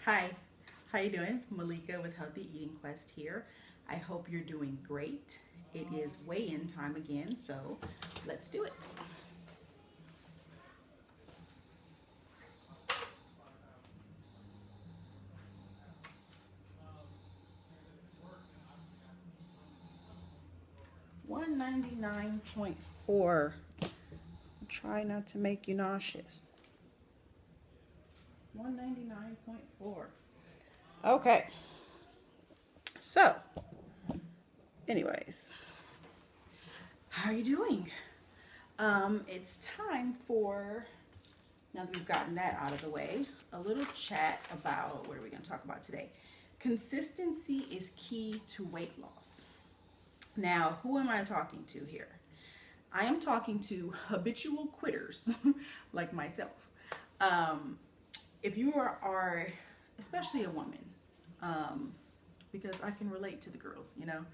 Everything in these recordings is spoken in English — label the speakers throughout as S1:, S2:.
S1: Hi, how you doing? Malika with Healthy Eating Quest here. I hope you're doing great. It is weigh-in time again, so let's do it. 199.4. Try not to make you nauseous. 199.4. Okay. So, anyways, how are you doing? It's time for, now that we've gotten that out of the way, a little chat about what are we going to talk about today? Consistency is key to weight loss. Now, who am I talking to here? I am talking to habitual quitters like myself. If you are especially a woman, because I can relate to the girls, you know.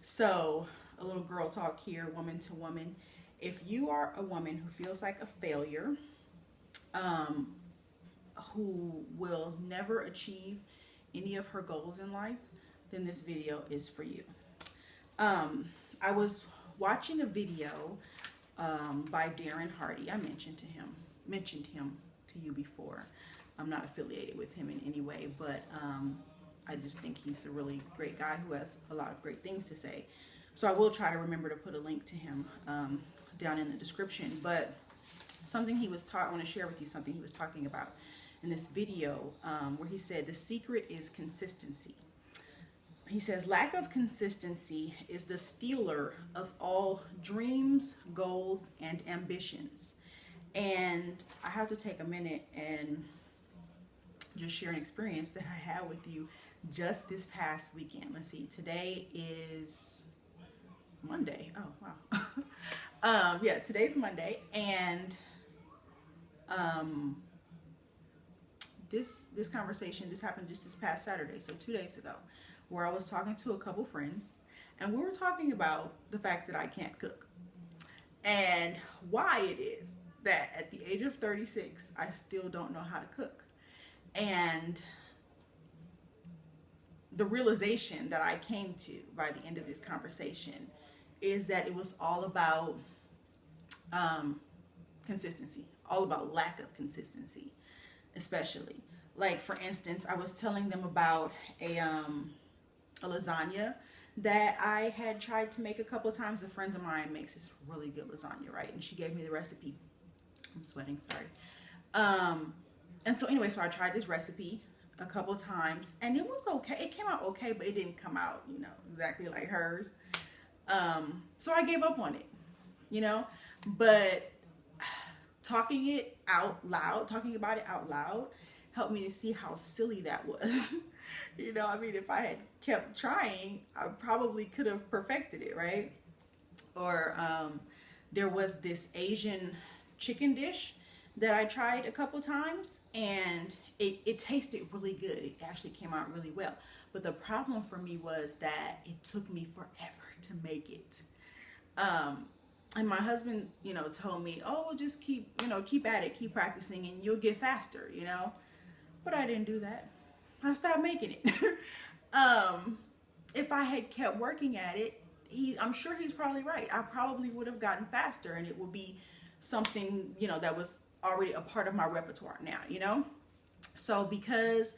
S1: So a little girl talk here, woman to woman. If you are a woman who feels like a failure, who will never achieve any of her goals in life, then this video is for you. I was watching a video by Darren Hardy. I mentioned him to you before. I'm not affiliated with him in any way, but I just think he's a really great guy who has a lot of great things to say. So I will try to remember to put a link to him down in the description. But something he was taught, I want to share with you something he was talking about in this video where he said the secret is consistency. He says lack of consistency is the stealer of all dreams, goals, and ambitions. And I have to take a minute and just share an experience that I had with you just this past weekend. Let's see, today is Monday. Oh, wow. Yeah, today's Monday. And this conversation, this happened just this past Saturday, so 2 days ago, where I was talking to a couple friends, and we were talking about the fact that I can't cook and why it is that at the age of 36, I still don't know how to cook. And the realization that I came to by the end of this conversation is that it was all about consistency, all about lack of consistency, especially. Like, for instance, I was telling them about a lasagna that I had tried to make a couple of times. A friend of mine makes this really good lasagna, right? And she gave me the recipe. I'm sweating, sorry. And so anyway, so I tried this recipe a couple of times, and it was okay. It came out okay, but it didn't come out, you know, exactly like hers. So I gave up on it, you know, but talking about it out loud helped me to see how silly that was. You know, I mean, if I had kept trying, I probably could have perfected it, right? Or there was this Asian chicken dish that I tried a couple times, and it tasted really good. It actually came out really well. But the problem for me was that it took me forever to make it. And my husband, you know, told me, oh, just keep at it, keep practicing, and you'll get faster, you know. But I didn't do that. I stopped making it. If I had kept working at it, I'm sure he's probably right. I probably would have gotten faster, and it would be something, you know, that was already a part of my repertoire now, you know. So because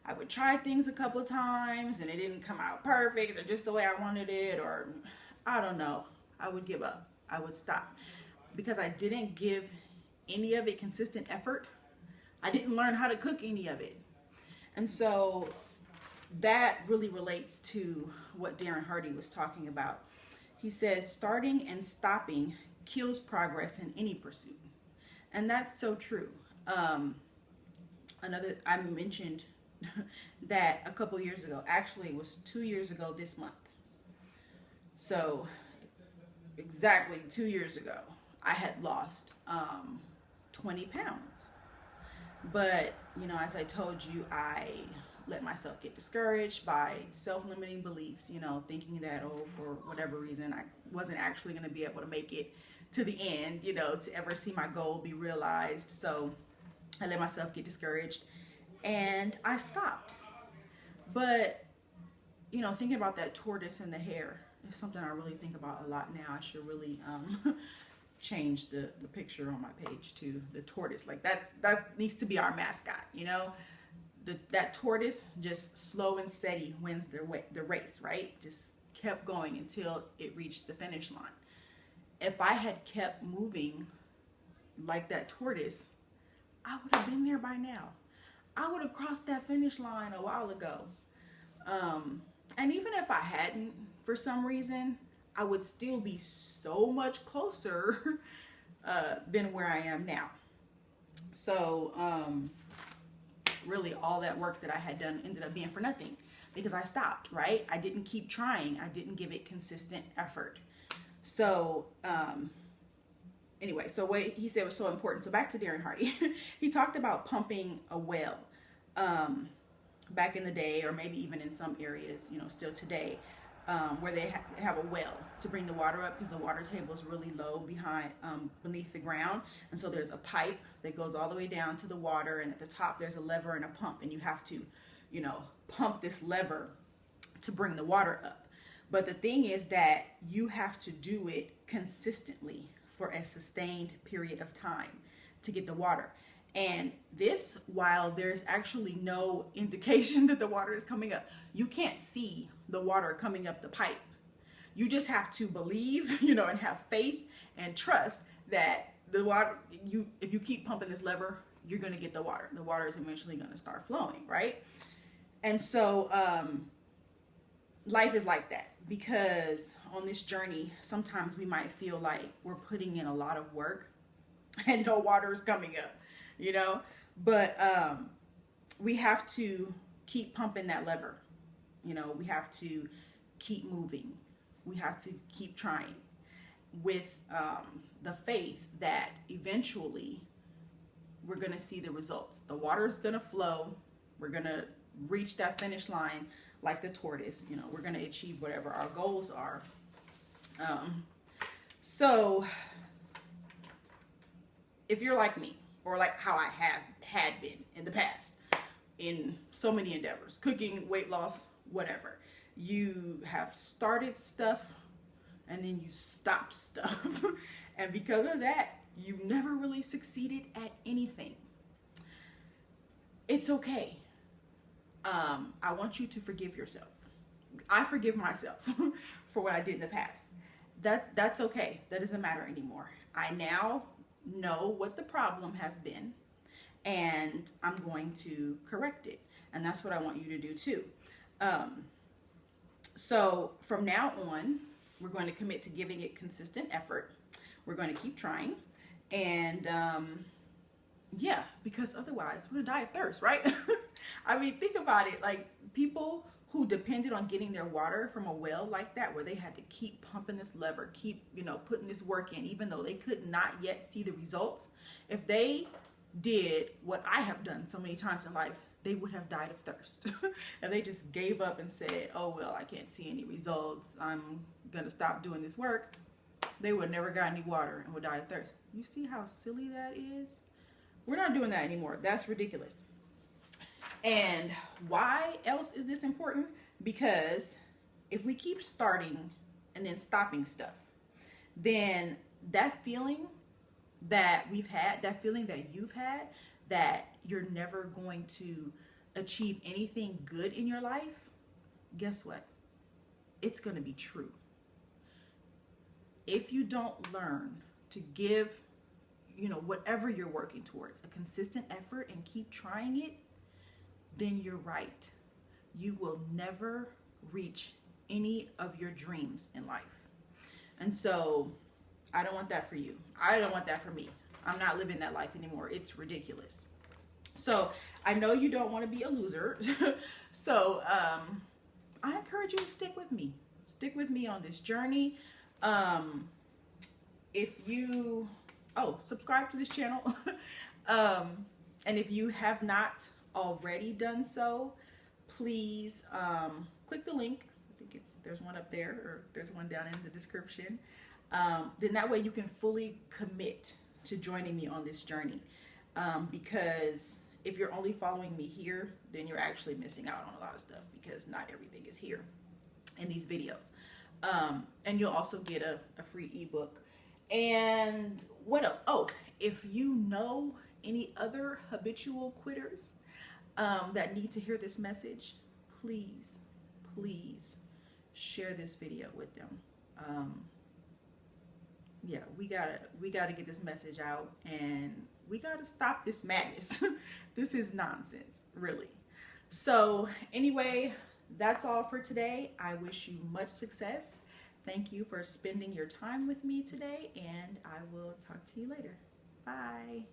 S1: I would try things a couple of times and it didn't come out perfect or just the way I wanted it, or I don't know, I would give up. I would stop because I didn't give any of it consistent effort. I didn't learn how to cook any of it. And so that really relates to what Darren Hardy was talking about. He says starting and stopping kills progress in any pursuit. And that's so true. I mentioned that a couple years ago. Actually, it was 2 years ago this month. So exactly 2 years ago, I had lost 20 pounds. But, you know, as I told you, I let myself get discouraged by self-limiting beliefs, you know, thinking that, oh, for whatever reason, I wasn't actually going to be able to make it to the end, you know, to ever see my goal be realized. So I let myself get discouraged. and I stopped. But, you know, thinking about that tortoise and the hare is something I really think about a lot now. I should really change the picture on my page to the tortoise. Like that needs to be our mascot, you know? That tortoise just slow and steady wins the race, right? Just kept going until it reached the finish line. If I had kept moving like that tortoise, I would have been there by now. I would have crossed that finish line a while ago. And even if I hadn't, for some reason, I would still be so much closer than where I am now. So, really all that work that I had done ended up being for nothing because I stopped, right? I didn't keep trying. I didn't give it consistent effort. So, anyway, so what he said was so important. So back to Darren Hardy. He talked about pumping a well back in the day, or maybe even in some areas, you know, still today, where they have a well to bring the water up because the water table is really low beneath the ground. And so there's a pipe that goes all the way down to the water, and at the top there's a lever and a pump, and you have to, you know, pump this lever to bring the water up. But the thing is that you have to do it consistently for a sustained period of time to get the water. And this, while there's actually no indication that the water is coming up, you can't see the water coming up the pipe. You just have to believe, you know, and have faith and trust that the water, if you keep pumping this lever, you're going to get the water. The water is eventually going to start flowing, right? And so life is like that, because on this journey, sometimes we might feel like we're putting in a lot of work and no water is coming up, you know, but we have to keep pumping that lever. You know, we have to keep moving. We have to keep trying with the faith that eventually we're going to see the results. The water is going to flow. We're going to reach that finish line like the tortoise. You know, we're going to achieve whatever our goals are. So if you're like me, or like how I had been in the past, in so many endeavors, cooking, weight loss, whatever, you have started stuff and then you stopped stuff. And because of that, you never really succeeded at anything. It's okay. I want you to forgive yourself. I forgive myself for what I did in the past. That's okay. That doesn't matter anymore. I now know what the problem has been, and I'm going to correct it. And that's what I want you to do too. So from now on, we're going to commit to giving it consistent effort. We're going to keep trying. And yeah, because otherwise we're going to die of thirst, right? I mean, think about it. Like, people who depended on getting their water from a well like that, where they had to keep pumping this lever, keep, you know, putting this work in, even though they could not yet see the results. If they did what I have done so many times in life, they would have died of thirst. And they just gave up and said, oh, well, I can't see any results. I'm going to stop doing this work. They would have never got any water and would die of thirst. You see how silly that is? We're not doing that anymore. That's ridiculous. And why else is this important? Because if we keep starting and then stopping stuff, then that feeling that we've had, that feeling that you've had, that you're never going to achieve anything good in your life, guess what? It's going to be true. If you don't learn to give, you know, whatever you're working towards, a consistent effort and keep trying it, then you're right. You will never reach any of your dreams in life. And so I don't want that for you. I don't want that for me. I'm not living that life anymore. It's ridiculous. So I know you don't want to be a loser. So I encourage you to stick with me. Stick with me on this journey. If you, subscribe to this channel. And if you have not already done so, please click the link. I think there's one up there, or there's one down in the description. Then that way you can fully commit to joining me on this journey. Because If you're only following me here, then you're actually missing out on a lot of stuff because not everything is here in these videos. And you'll also get a free ebook. And what else? Oh, if you know any other habitual quitters that need to hear this message, please, please share this video with them. Yeah, we gotta get this message out, and we gotta stop this madness. This is nonsense, really. So anyway, that's all for today. I wish you much success. Thank you for spending your time with me today, and I will talk to you later. Bye.